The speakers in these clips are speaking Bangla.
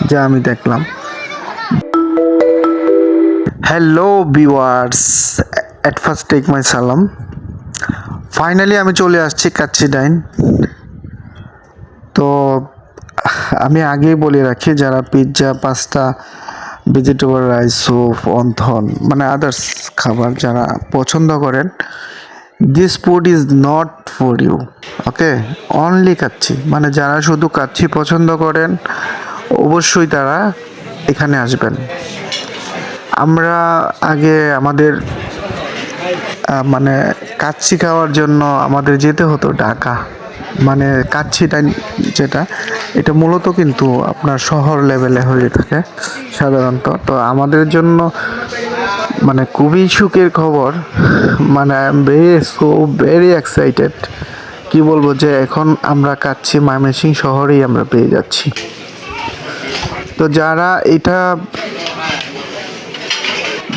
যা আমি দেখলাম। Hello viewers, at first take my সালাম। ফাইনালি আমি চলে আসছি কাচ্চি ডাইন। তো আমি আগেই বলে রাখি, যারা pizza, pasta, vegetable rice, soup, wonton মানে আদার্স খাবার যারা পছন্দ করেন, this food is not for you. Okay, only kacchi মানে যারা শুধু কাচ্চি পছন্দ করেন অবশ্যই তারা এখানে আসবেন। আমরা আগে আমাদের মানে কাচ্চি খাওয়ার জন্য আমাদের যেতে হতো ঢাকা, মানে কাচ্চিটা যেটা এটা মূলত কিন্তু আপনার শহর লেভেলে হয়ে থাকে সাধারণত। তো আমাদের জন্য মানে খুবই সুখের খবর, মানে আই এম ভেরি এক্সাইটেড। কি বলবো যে এখন আমরা কাচ্চি ময়মনসিংহ শহরেই আমরা পেয়ে যাচ্ছি। তো যারা এটা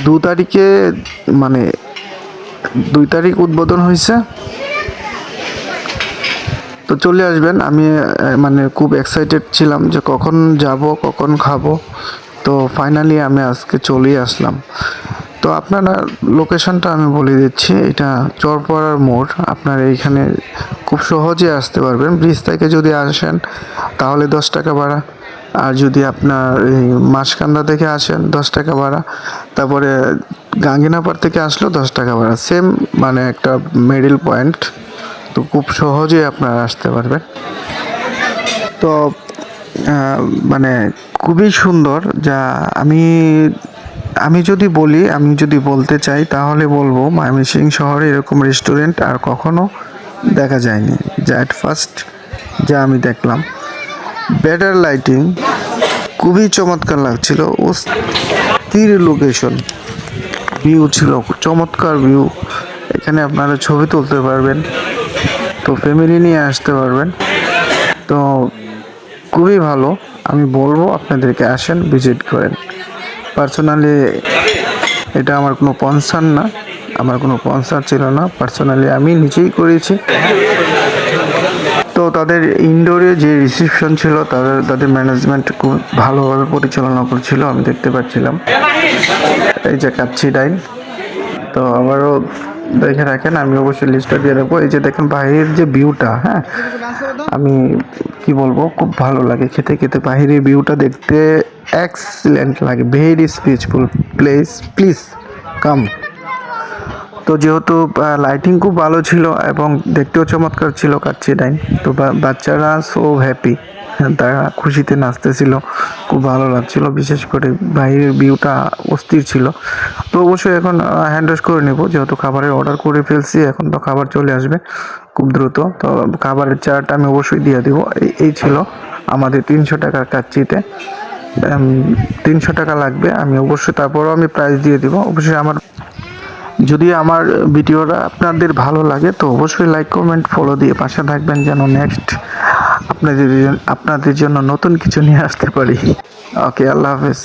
2 তারিখে মানে 2 তারিখ উদ্বোধন হয়েছে, তো চলে আসবেন। আমি মানে খুব এক্সাইটেড ছিলাম যে কখন যাব কখন খাবো। তো ফাইনালি আমি আজকে চলেই আসলাম। তো আপনারা লোকেশনটা আমি বলে দিচ্ছি, এটা চরপাড়ার মোড়। আপনারা এইখানে খুব সহজে আসতে পারবেন। ব্রিজ থেকে যদি আসেন তাহলে 10 টাকা ভাড়া, আর যদি আপনার এই মাসকান্দা থেকে আসেন 10 টাকা ভাড়া, তারপরে গাঙ্গিনাপাড় থেকে আসলেও 10 টাকা ভাড়া, সেম মানে একটা মিডল পয়েন্ট। তো খুব সহজেই আপনারা আসতে পারবেন। তো মানে খুবই সুন্দর। যা আমি আমি যদি বলি, আমি যদি বলতে চাই তাহলে বলবো ময়মনসিংহ শহরে এরকম রেস্টুরেন্ট আর কখনো দেখা যায়নি। যা এট ফার্স্ট যা আমি দেখলাম, বেটার লাইটিং, খুবই চমৎকার লাগছিল। অস্থির লোকেশন, ভিউ ছিল চমৎকার ভিউ। এখানে আপনারা ছবি তুলতে পারবেন, তো ফ্যামিলি নিয়ে আসতে পারবেন। তো খুবই ভালো, আমি বলবো আপনাদেরকে আসেন, ভিজিট করেন। পার্সোনালি এটা আমার কোনো স্পন্সর না, আমার কোনো স্পন্সর ছিল না, পার্সোনালি আমি নিজেই করেছি। তো তাদের ইনডোরে যে রিসেপশন ছিল, তাদের ম্যানেজমেন্ট খুব ভালোভাবে পরিচালনা করছিল, আমি দেখতে পাচ্ছিলাম। এই যে কাচ্চি ডাইন, তো আবারও দেখে রাখেন, আমি অবশ্যই লিস্টটা দিয়ে রাখবো। এই যে দেখেন বাইরের যে ভিউটা, হ্যাঁ আমি কি বলবো, খুব ভালো লাগে খেতে খেতে। বাইরের ভিউটা দেখতে এক্সিলেন্ট লাগে, ভেরি স্পিচফুল প্লেস, প্লিজ কাম। তো যেহেতু লাইটিং খুব ভালো ছিল এবং দেখতেও চমৎকার ছিল কাচ্চি ডাইন, তো বাচ্চারা সো হ্যাপি, তারা খুশিতে নাচতেছিল, খুব ভালো লাগছিল। বিশেষ করে বাইরের ভিউটা অস্থির ছিল। তো অবশ্যই এখন হ্যান্ড ওয়াশ করে নেব, যেহেতু খাবারের অর্ডার করে ফেলছি, এখন তো খাবার চলে আসবে খুব দ্রুত। তো খাবারের চার্টটা আমি অবশ্যই দিয়ে দেবো। এই ছিল আমাদের 300 টাকার কাচ্চিতে, 300 টাকা লাগবে। আমি অবশ্যই তারপরও আমি প্রাইস দিয়ে দিব। অবশ্যই যদি আমার ভিডিওটা আপনাদের ভালো লাগে তো অবশ্যই লাইক, কমেন্ট, ফলো দিয়ে পাশে থাকবেন, যেন নেক্সট আপনাদের জন্য নতুন কিছু নিয়ে আসতে পারি। ওকে, আল্লাহ হাফেজ।